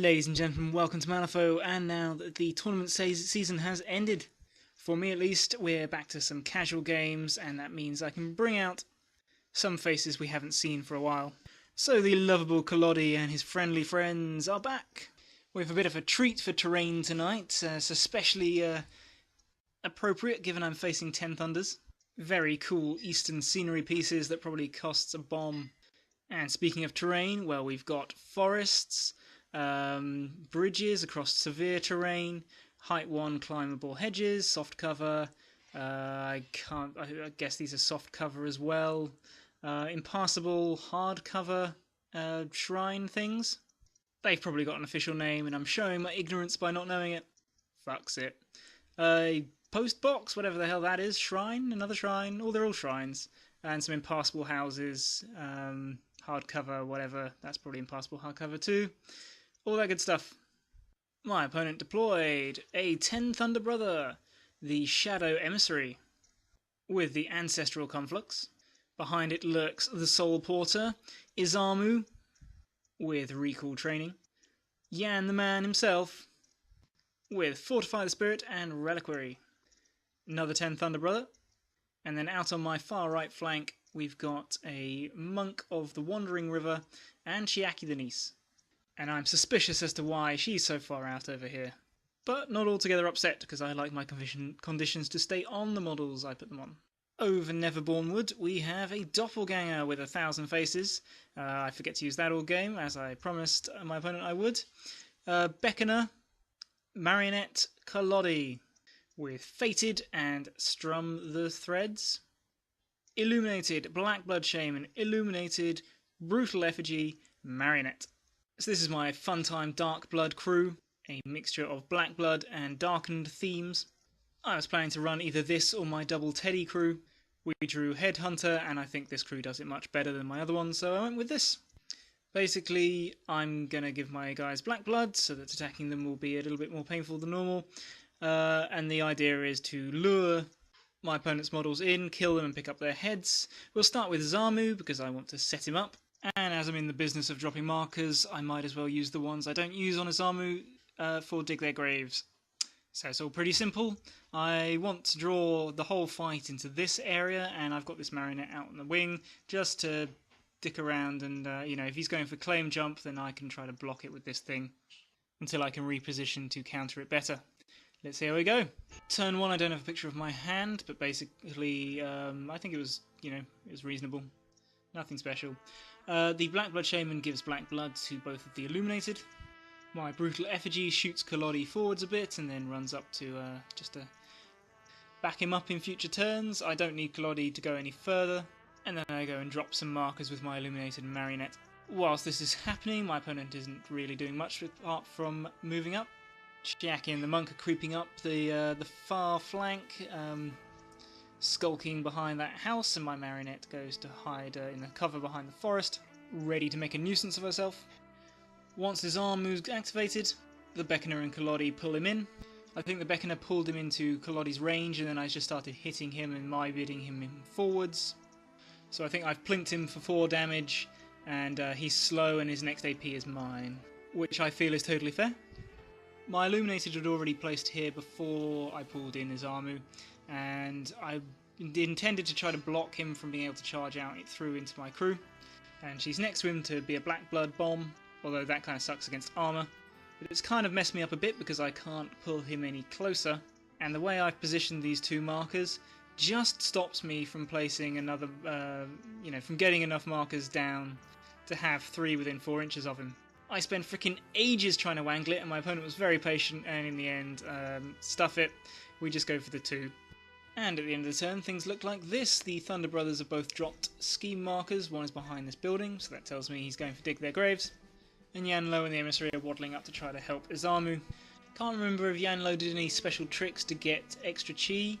Ladies and gentlemen, welcome to Malifaux, and now that the tournament season has ended, for me at least, we're back to some casual games, and that means I can bring out some faces we haven't seen for a while. So the lovable Collodi and his friendly friends are back, with a bit of a treat for terrain tonight. It's especially appropriate given I'm facing 10 Thunders. Very cool eastern scenery pieces that probably costs a bomb. And speaking of terrain, well, we've got forests, bridges across severe terrain, height 1 climbable hedges, soft cover. I guess these are soft cover as well. Impassable hard cover shrine things. They've probably got an official name, and I'm showing my ignorance by not knowing it. Fucks it. Post box, whatever the hell that is. Shrine, another shrine. Oh, they're all shrines. And some impassable houses. Hardcover, whatever. That's probably impassable hardcover too. All that good stuff. My opponent deployed a 10 Thunder Brother, the Shadow Emissary, with the Ancestral Conflux. Behind it lurks the Soul Porter, Izamu, with Recall Training, Yan the Man himself, with Fortify the Spirit and Reliquary. Another 10 Thunder Brother. And then out on my far right flank, we've got a Monk of the Wandering River and Chiaki the Niece. And I'm suspicious as to why she's so far out over here. But not altogether upset, because I like my conditions to stay on the models I put them on. Over Neverborn Wood, we have a Doppelganger with 1,000 faces. I forget to use that all game, as I promised my opponent I would. Beckoner, Marionette, Collodi, with Fated and Strum the Threads. Illuminated, Blackblood Shaman, Illuminated, Brutal Effigy, Marionette. So this is my fun-time Darkblood crew, a mixture of Blackblood and Darkened themes. I was planning to run either this or my double Teddy crew. We drew Headhunter, and I think this crew does it much better than my other one, so I went with this. Basically, I'm going to give my guys Blackblood, so that attacking them will be a little bit more painful than normal. And the idea is to lure my opponent's models in, kill them and pick up their heads. We'll start with Zamu, because I want to set him up. And as I'm in the business of dropping markers, I might as well use the ones I don't use on Izamu for Dig Their Graves. So it's all pretty simple. I want to draw the whole fight into this area, and I've got this Marionette out on the wing just to dick around, and if he's going for claim jump, then I can try to block it with this thing until I can reposition to counter it better. Let's see how we go. Turn 1, I don't have a picture of my hand, but basically I think it was reasonable. Nothing special. The Blackblood Shaman gives black blood to both of the Illuminated. My Brutal Effigy shoots Collodi forwards a bit and then runs up to just to back him up in future turns. I don't need Collodi to go any further. And then I go and drop some markers with my Illuminated Marionette. Whilst this is happening, my opponent isn't really doing much apart from moving up. Chiaki and the Monk are creeping up the far flank, skulking behind that house, and my Marionette goes to hide in the cover behind the forest, ready to make a nuisance of herself. Once his arm moves activated, the Beckoner and Collodi pull him in. I think the Beckoner pulled him into Collodi's range, and then I just started hitting him and bidding him forwards. So I think I've plinked him for 4 damage, and he's slow, and his next AP is mine, which I feel is totally fair. My Illuminated had already placed here before I pulled in Izamu, and I intended to try to block him from being able to charge out through into my crew. And she's next to him to be a Blackblood bomb, although that kind of sucks against armour. But it's kind of messed me up a bit because I can't pull him any closer, and the way I've positioned these 2 markers just stops me from placing another, from getting enough markers down to have 3 within 4 inches of him. I spent freaking ages trying to wangle it, and my opponent was very patient, and in the end, stuff it, we just go for the 2. And at the end of the turn, things look like this. The Thunder Brothers have both dropped scheme markers. One is behind this building, so that tells me he's going for Dig Their Graves. And Yanlo and the Emissary are waddling up to try to help Izamu. Can't remember if Yanlo did any special tricks to get extra chi.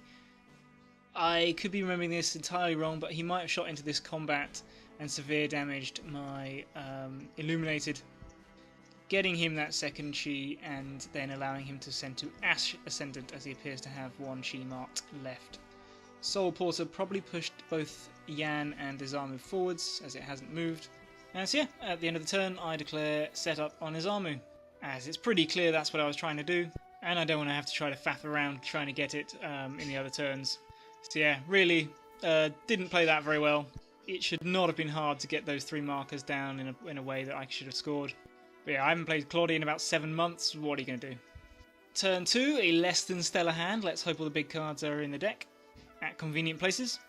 I could be remembering this entirely wrong, but he might have shot into this combat and severe damaged my Illuminated, getting him that second chi and then allowing him to send to Ash Ascendant, as he appears to have 1 chi marked left. Soul Porter probably pushed both Yan and Izamu forwards, as it hasn't moved. And so yeah, at the end of the turn I declare set up on Izamu. as it's pretty clear that's what I was trying to do, and I don't want to have to try to faff around trying to get it in the other turns. So yeah, really didn't play that very well. It should not have been hard to get those 3 markers down in a way that I should have scored. But yeah, I haven't played Collodi in about 7 months. What are you going to do? Turn 2, a less than stellar hand. Let's hope all the big cards are in the deck at convenient places.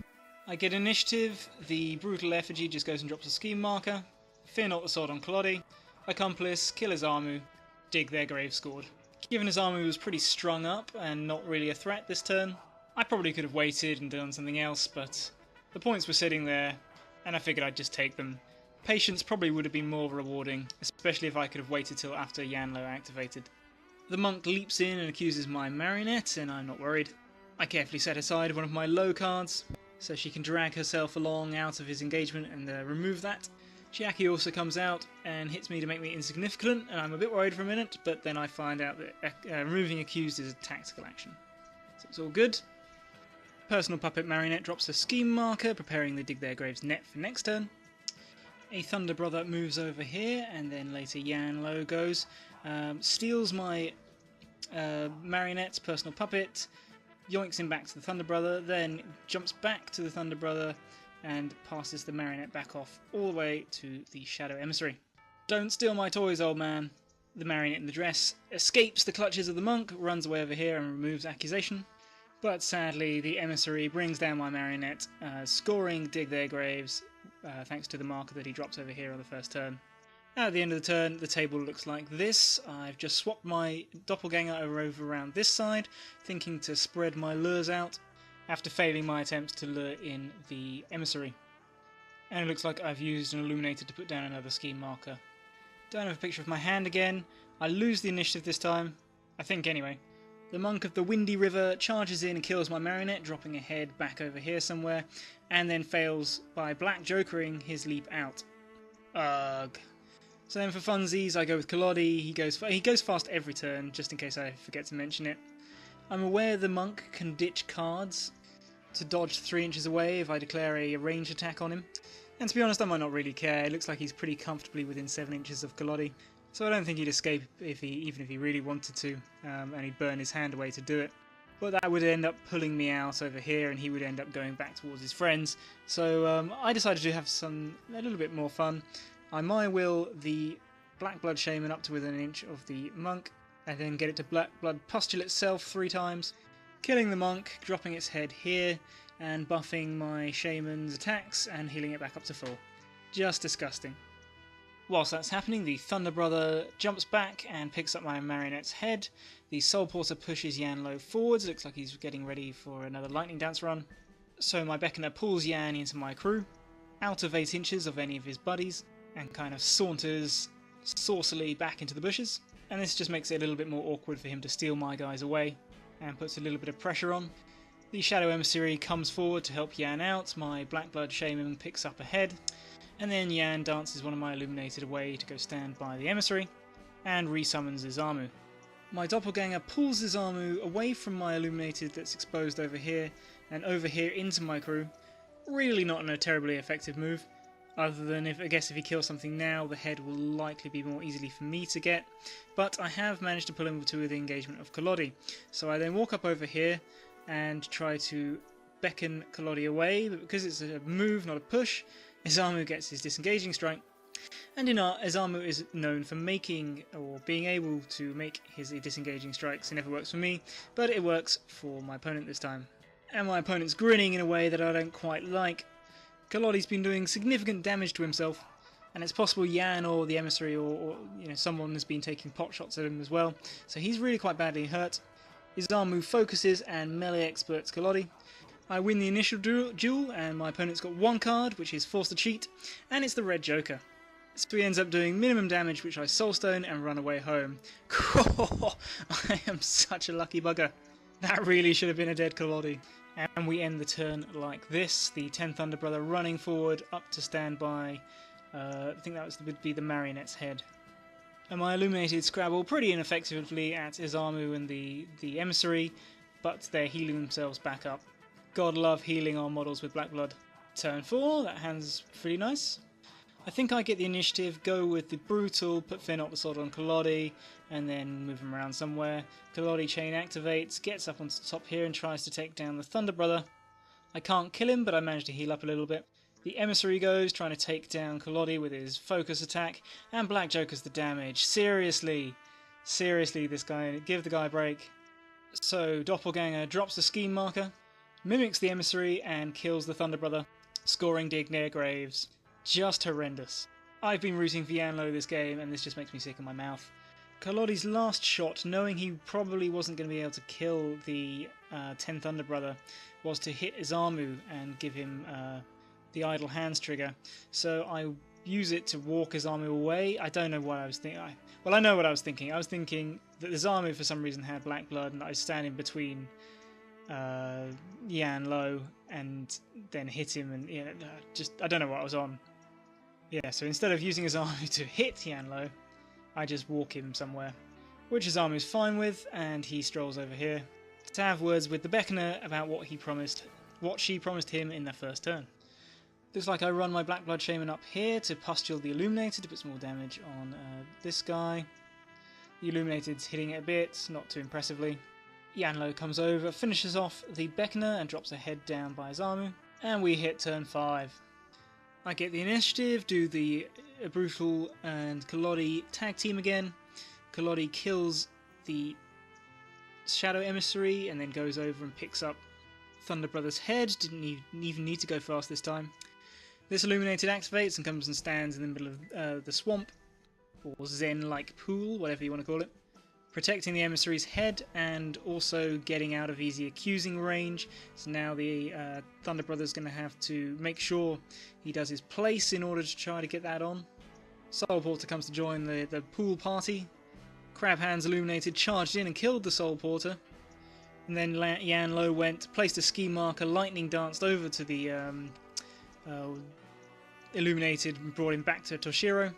I get initiative. The Brutal Effigy just goes and drops a scheme marker. Fear not the sword on Collodi. Accomplice, kill Izamu, dig their grave scored. Given Izamu was pretty strung up and not really a threat this turn, I probably could have waited and done something else, but the points were sitting there, and I figured I'd just take them. Patience probably would have been more rewarding, especially if I could have waited till after Yanlo activated. The monk leaps in and accuses my marionette, and I'm not worried. I carefully set aside one of my low cards, so she can drag herself along out of his engagement and remove that. Chiaki also comes out and hits me to make me insignificant, and I'm a bit worried for a minute, but then I find out that removing accused is a tactical action. So it's all good. Personal Puppet Marionette drops a scheme marker, preparing the Dig Their Graves net for next turn. A Thunder Brother moves over here, and then later Yanlo goes, steals my Marionette's Personal Puppet, yoinks him back to the Thunder Brother, then jumps back to the Thunder Brother and passes the Marionette back off all the way to the Shadow Emissary. Don't steal my toys, old man. The Marionette in the dress escapes the clutches of the monk, runs away over here and removes accusation. But sadly, the Emissary brings down my Marionette, scoring Dig Their Graves, thanks to the marker that he drops over here on the first turn. At the end of the turn, the table looks like this. I've just swapped my Doppelganger over around this side, thinking to spread my lures out, after failing my attempts to lure in the Emissary. And it looks like I've used an Illuminator to put down another scheme marker. Don't have a picture of my hand again. I lose the initiative this time. I think anyway. The Monk of the Windy River charges in and kills my Marionette, dropping a head back over here somewhere, and then fails by black jokering his leap out. Ugh. So then for funsies, I go with Collodi. He goes fast every turn, just in case I forget to mention it. I'm aware the monk can ditch cards to dodge 3 inches away if I declare a ranged attack on him. And to be honest, I might not really care. It looks like he's pretty comfortably within 7 inches of Collodi, so I don't think he'd escape even if he really wanted to, and he'd burn his hand away to do it. But that would end up pulling me out over here, and he would end up going back towards his friends. So I decided to have a little bit more fun. I might will the Black Blood Shaman up to within an inch of the monk, and then get it to Black Blood Pustule itself 3 times, killing the monk, dropping its head here, and buffing my Shaman's attacks and healing it back up to full. Just disgusting. Whilst that's happening, the Thunder Brother jumps back and picks up my Marionette's head. The Soul Porter pushes Yanlo forwards, looks like he's getting ready for another Lightning Dance run. So my Beckoner pulls Yan into my crew, out of 8 inches of any of his buddies, and kind of saunters saucily back into the bushes. And this just makes it a little bit more awkward for him to steal my guys away, and puts a little bit of pressure on. The Shadow Emissary comes forward to help Yan out, my Black Blood Shaman picks up ahead, and then Yan dances one of my Illuminated away to go stand by the Emissary, and resummons Izamu. My Doppelganger pulls Izamu away from my Illuminated that's exposed over here, and over here into my crew. Really not a terribly effective move. Other than, if he kills something now, the head will likely be more easily for me to get. But I have managed to pull him to the engagement of Collodi. So I then walk up over here and try to beckon Collodi away, but because it's a move, not a push, Izamu gets his disengaging strike. And Izamu is known for making, or being able to make his disengaging strikes. It never works for me, but it works for my opponent this time. And my opponent's grinning in a way that I don't quite like. Collodi's been doing significant damage to himself, and it's possible Yan or the Emissary or someone has been taking pot shots at him as well, so he's really quite badly hurt. Izamu focuses and melee experts Collodi. I win the initial duel, and my opponent's got 1 card, which is forced to cheat, and it's the Red Joker. So he ends up doing minimum damage, which I soulstone and run away home. I am such a lucky bugger. That really should have been a dead Collodi. And we end the turn like this, the 10 Thunder Brother running forward up to stand by, I think that would be the Marionette's head. And my Illuminated scrabble pretty ineffectively at Izamu and the Emissary, but they're healing themselves back up. God love healing our models with Black Blood. Turn 4, that hand's pretty nice. I think I get the initiative, go with the Brutal, put Fear Not the Sword on Collodi, and then move him around somewhere. Collodi chain activates, gets up onto the top here and tries to take down the Thunder Brother. I can't kill him, but I managed to heal up a little bit. The Emissary goes, trying to take down Collodi with his focus attack, and Black Joker's the damage. Seriously, this guy, give the guy a break. So Doppelganger drops the scheme marker, mimics the Emissary, and kills the Thunder Brother, scoring Dig Near Graves. Just horrendous. I've been rooting for Yanlo this game, and this just makes me sick in my mouth. Collodi's last shot, knowing he probably wasn't going to be able to kill the 10 Thunder Brother, was to hit Izamu and give him the Idle Hands trigger. So I use it to walk Izamu away. I don't know what I was thinking. Well, I know what I was thinking. I was thinking that Izamu for some reason had black blood, and I was standing between Yanlo and then hit him, and I don't know what I was on. Yeah, so instead of using Izamu to hit Yanlo, I just walk him somewhere, which Izamu's fine with, and he strolls over here to have words with the Beckoner about what she promised him in their first turn. Looks like I run my Black Blood Shaman up here to pustule the Illuminated to put some more damage on this guy. The Illuminated's hitting it a bit, not too impressively. Yanlo comes over, finishes off the Beckoner and drops a head down by Izamu, and we hit turn 5. I get the initiative, do the Brutal and Collodi tag team again. Collodi kills the Shadow Emissary and then goes over and picks up Thunder Brother's head. Didn't even need to go fast this time. This Illuminated activates and comes and stands in the middle of the swamp, or Zen-like pool, whatever you want to call it, protecting the Emissary's head and also getting out of easy accusing range. So now the Thunder Brother's going to have to make sure he does his place in order to try to get that on. Soul Porter comes to join the pool party. Crab Hands Illuminated charged in and killed the Soul Porter. And then Yanlo went, placed a ski marker, lightning danced over to the Illuminated and brought him back to Toshiro.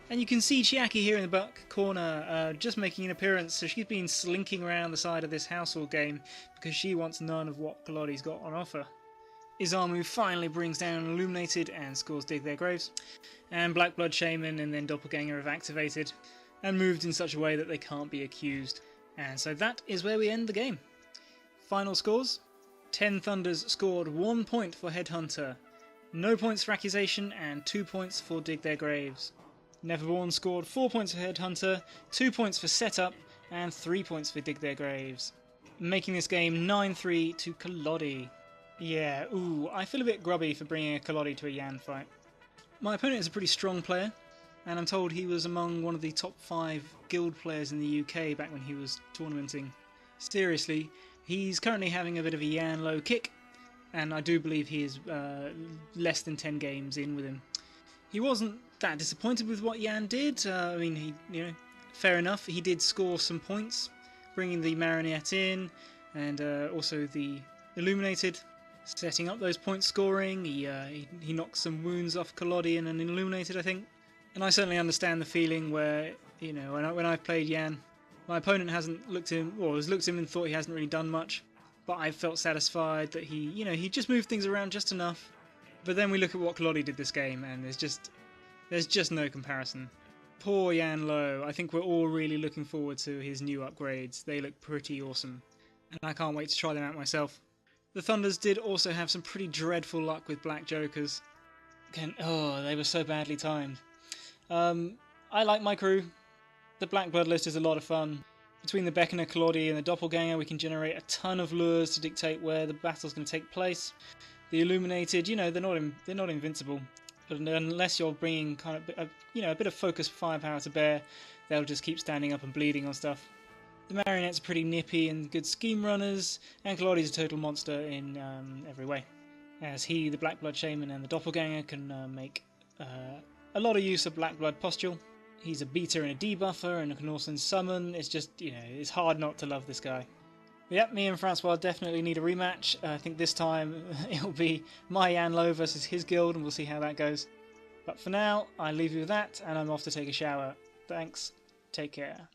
And you can see Chiaki here in the back corner just making an appearance, so she's been slinking around the side of this household game because she wants none of what Collodi's got on offer. Izamu finally brings down Illuminated and scores Dig Their Graves, and Black Blood Shaman and then Doppelganger have activated and moved in such a way that they can't be accused. And so that is where we end the game. Final scores: 10 Thunders scored 1 point for Headhunter, no points for Accusation, and 2 points for Dig Their Graves. Neverborn scored 4 points for Headhunter, 2 points for Setup, and 3 points for Dig Their Graves, making this game 9-3 to Collodi. Yeah, I feel a bit grubby for bringing a Collodi to a Yan fight. My opponent is a pretty strong player, and I'm told he was among one of the top 5 guild players in the UK back when he was tournamenting. Seriously, he's currently having a bit of a Yan low kick, and I do believe he is less than 10 games in with him. He wasn't that disappointed with what Yan did. Fair enough. He did score some points, bringing the Marionette in, and also the Illuminated, setting up those point scoring. He knocked some wounds off Collodi and an Illuminated, I think. And I certainly understand the feeling where, when I've played Yan, my opponent hasn't looked at him, or has looked at him and thought he hasn't really done much. But I felt satisfied that he just moved things around just enough. But then we look at what Collodi did this game, and there's just no comparison. Poor Yanlo. I think we're all really looking forward to his new upgrades. They look pretty awesome, and I can't wait to try them out myself. The Thunders did also have some pretty dreadful luck with Black Jokers. Again, they were so badly timed. I like my crew. The Black Blood list is a lot of fun. Between the Beckoner, Collodi, and the Doppelganger, we can generate a ton of lures to dictate where the battle's going to take place. The Illuminated, they're not invincible, but unless you're bringing kind of a bit of focused firepower to bear, they'll just keep standing up and bleeding on stuff. The Marionettes are pretty nippy and good scheme runners, and Collodi's a total monster in every way, as he, the Black Blood Shaman, and the Doppelganger can make a lot of use of Black Blood Postule. He's a beater and a debuffer and can also summon. It's just, it's hard not to love this guy. But yeah, me and Francois definitely need a rematch. I think this time it'll be my Yanlo versus his guild, and we'll see how that goes. But for now, I leave you with that, and I'm off to take a shower. Thanks. Take care.